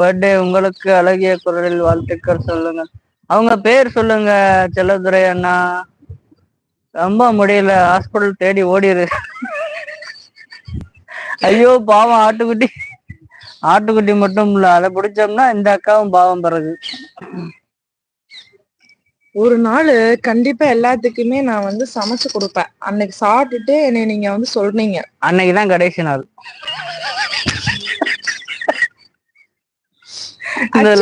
Birthday உங்களுக்கு அழகிய குரலில் வாழ்த்துக்கள் சொல்லுங்க. அவங்க பேர் சொல்லுங்க. செல்லதுரை அண்ணா. ரொம்ப முடியல, ஹாஸ்பிட்டல் தேடி ஓடிரு. ஐயோ பாவம் ஆட்டுக்குட்டி. ஆட்டுக்குட்டி மட்டும் இல்ல, அதை பிடிச்சோம்னா இந்த அக்காவும் பாவம் பிறகு. ஒரு நாள் கண்டிப்பா எல்லாத்துக்குமே நான் வந்து சமைச்சு கொடுப்பேன். அன்னைக்கு சாப்பிட்டுட்டு என்னை நீங்க வந்து சொல்றீங்க. அன்னைக்குதான் கடைசி நாள்.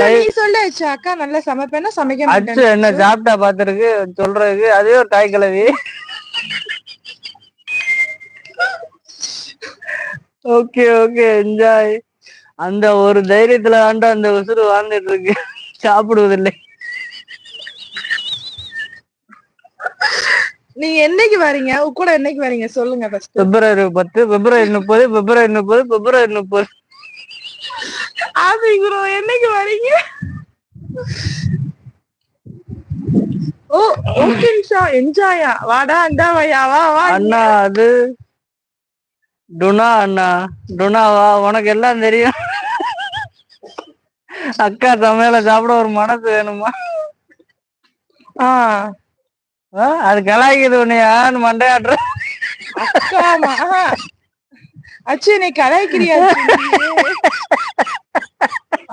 நீ சொல்லு அக்கா நல்லா சமைப்பேன்னா சமைக்க அச்சு என்ன சாப்பிட்டா பாத்துருக்கு சொல்றதுக்கு அதே ஒரு தாய் கிழவி. Okay okay enjoy. அந்த ஒரு தைரியத்துல ஆண்டா அந்த உசுறு வாழ்ந்துட்டு இருக்கு, சாப்பிடுவதில்லை. நீங்க என்னைக்கு வரீங்க கூட? என்னைக்கு வரீங்க சொல்லுங்க. பிப்ரவரி 10, பிப்ரவரி 30, பிப்ரவரி 30, பிப்ரவரி 30. என்னைக்கு வரீங்க? ஓ ஓகே நிஷா, என்ஜாயா. வாடா அண்டா வாயா, வா வா அண்ணா. அது டுனா அண்ணா. டுனாவா? உனக்கு எல்லாம் தெரியும். அக்கா சமையல சாப்பிட ஒரு மனசு வேணுமா? அது கலாய்க்குது உன்னையான்னு மண்டையாடுற. அச்சு நீ கலாய்க்கிறியா?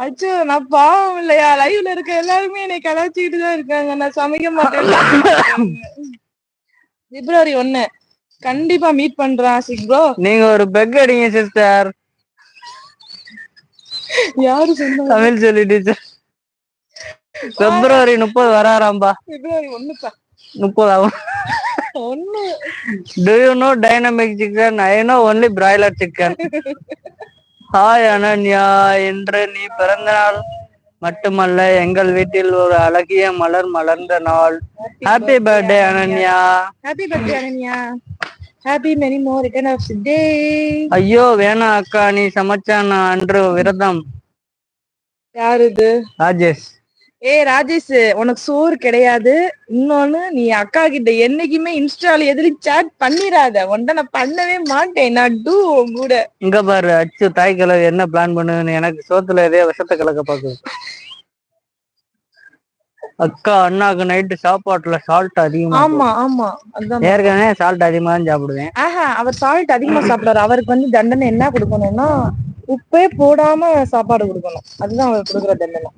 அச்சு நான் பாவம் இல்லையா? லைவ்ல இருக்க எல்லாருமே என்னை கலாய்ச்சிக்கிட்டு தான் இருக்காங்க. நான் சமைக்க மாட்டேன். பிப்ரவரி 1 கண்டிப்பா மீட் பண்றேன் ப்ரோ. நீங்க ஒரு பெக் அடிங்க சிஸ்டர். யாரு சொன்னா? தமிழ் சொல்லி டீச்சர். பிப்ரவரி 30 வராராம்பா. பிப்ரவரி 1 30 ஆகும். Do you know dynamic chicken? I know only broiler chicken. Hi Ananya, இன்று நீ பிறந்த நாள் மட்டுமல்ல, எங்கள் வீட்டில் ஒரு அழகிய மலர் மலர்ந்த நாள். Happy birthday Ananya. Happy birthday Ananya. Happy many more return of the day. ஐயோ வேணாம் அக்கா, நீ சமைச்சானா அன்று விரதம். யாரு இது? ராஜேஷ். ராஜேஷ், உனக்கு சோறு கிடையாது. இன்னொன்னு, நீ அக்கா கிட்ட என்னைக்குமே இன்ஸ்டால எதிரி சாட் பண்ணிராத. உன்ட நான் பண்ணவே மாட்டேன். நான் டூ கூட. இங்க பாரு அச்சு, தாய் கிழவி என்ன பிளான் பண்ணுன்னு எனக்கு சோத்துல எதையோ விஷத்தை கலக்க பாக்குது. அக்கா அண்ணாக்கு நைட்டு சாப்பாட்டுல சால்ட் அதிகமா. ஆமா ஆமா, ஏற்கனவே சால்ட் அதிகமா தான் சாப்பிடுவேன். அவர் சால்ட் அதிகமா சாப்பிடுறாரு. அவருக்கு வந்து தண்டனை என்ன கொடுக்கணும்னா, உப்பே போடாம சாப்பாடு கொடுக்கணும். அதுதான் அவர் கொடுக்குற தண்டனை.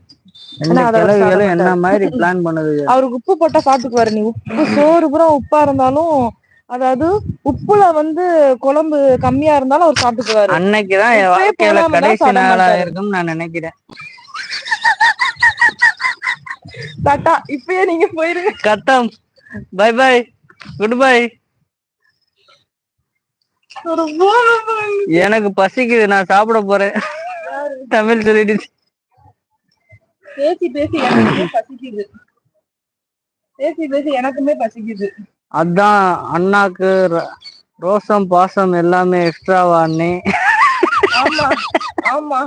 என்ன மாதிரி பிளான் பண்ணுது? அவருக்கு உப்பு போட்டா சாப்பிட்டுக்குவாரு. நீ உப்பு சோறு பூரா உப்பா இருந்தாலும், அதாவது உப்புல வந்து குழம்பு கம்மியா இருந்தாலும் அவர் சாப்பிட்டுக்குவாரு. அன்னைக்குதான் என் வாழ்க்கையில கடைசி நாளா இருக்கும்னு நான் நினைக்கிறேன். டாடா, இப்பயே நீங்க போயிருங்க. கட்டம். Bye bye, good bye. எனக்கு பசிக்குது, நான் சாப்பிட போறேன். தமிழ் சொல்லிட்டு பேசி பேசி எனக்குமே பசிக்குது. பேசி பேசி எனக்குமே பசிக்குது. அதான் அண்ணாக்கு ரோசம் பாசம் எல்லாமே எக்ஸ்ட்ராவா அண்ணே? ஆமா ஆமா,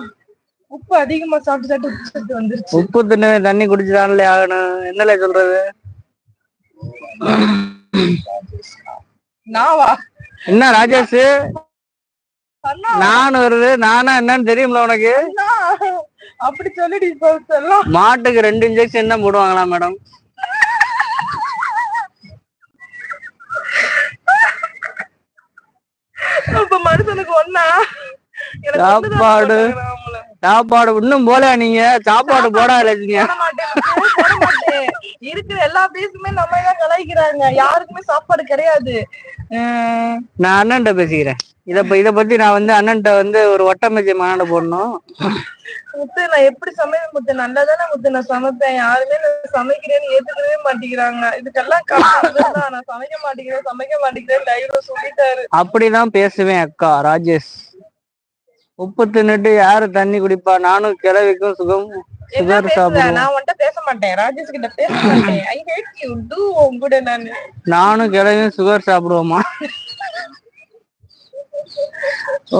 உப்பு அதிகமா சாப்பிட்டு சாப்பிட்டு வந்துருச்சு. உப்பு தின்னு தண்ணி குடிச்சுதான்ல ஆகணும். என்னல சொல்றது? நாவா? என்ன ராஜேஷ் நான் வருது? நானா என்னன்னு தெரியும்ல உனக்கு? அப்படி சொல்லிடு. மாட்டுக்கு 2 இன்ஜெக்ஷன் தான் போடுவாங்களா மேடம்? மனுஷனுக்கு ஒண்ணா? சாப்பாடு சாப்பாடு இன்னும் போல. நீங்க சாப்பாடு போடாத இருக்கிற எல்லா பேசுமே நம்ம தான் கலாய்க்கிறாங்க. யாருக்குமே சாப்பாடு கிடையாது. நான் அண்ணன்ட்ட பேசிக்கிறேன். இத பத்தி நான் வந்து அண்ணன்ட்ட வந்து ஒரு ஒட்டமைச்சி மாநாடு போடணும். முத்து, நான் எப்படி சமைப்பேன் முத்து? நல்லாதானே முத்து நான் சமைப்பேன். யாருமே நான் சமைக்கிறேன்னு ஏத்துக்கவே மாட்டேங்கிறாங்க. இதுக்கெல்லாம் காரணம் நான் சமைக்க மாட்டேங்கிறேன் லைவ்ல சொல்லிட்டாரு. அப்படிதான் பேசுவேன் அக்கா. ராஜேஷ், உப்பு தின்னுட்டு யாரு தண்ணி குடிப்பா? நானும் கிழவிக்கும் சுகர் சாப்பிடுவேன். நான் உன்கிட்ட பேச மாட்டேன். ராஜேஷ் கிட்ட பேச மாட்டேன். ஐ ஹேட் யூ டு கூட. நானும் கிழவியும் சுகர் சாப்பிடுவோமா?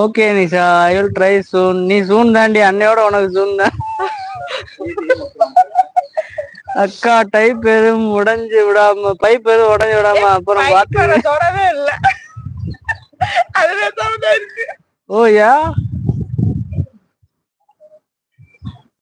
Okay Nisha, I will try soon. நீ சூன் தாண்டி, அன்னையோட உனக்கு சூன் தான். அக்கா டைப் எதுவும் உடைஞ்சு விடாம, பைப் எதுவும் உடைஞ்சு விடாம அப்புறம் தொடவே இல்லை. ஓ யா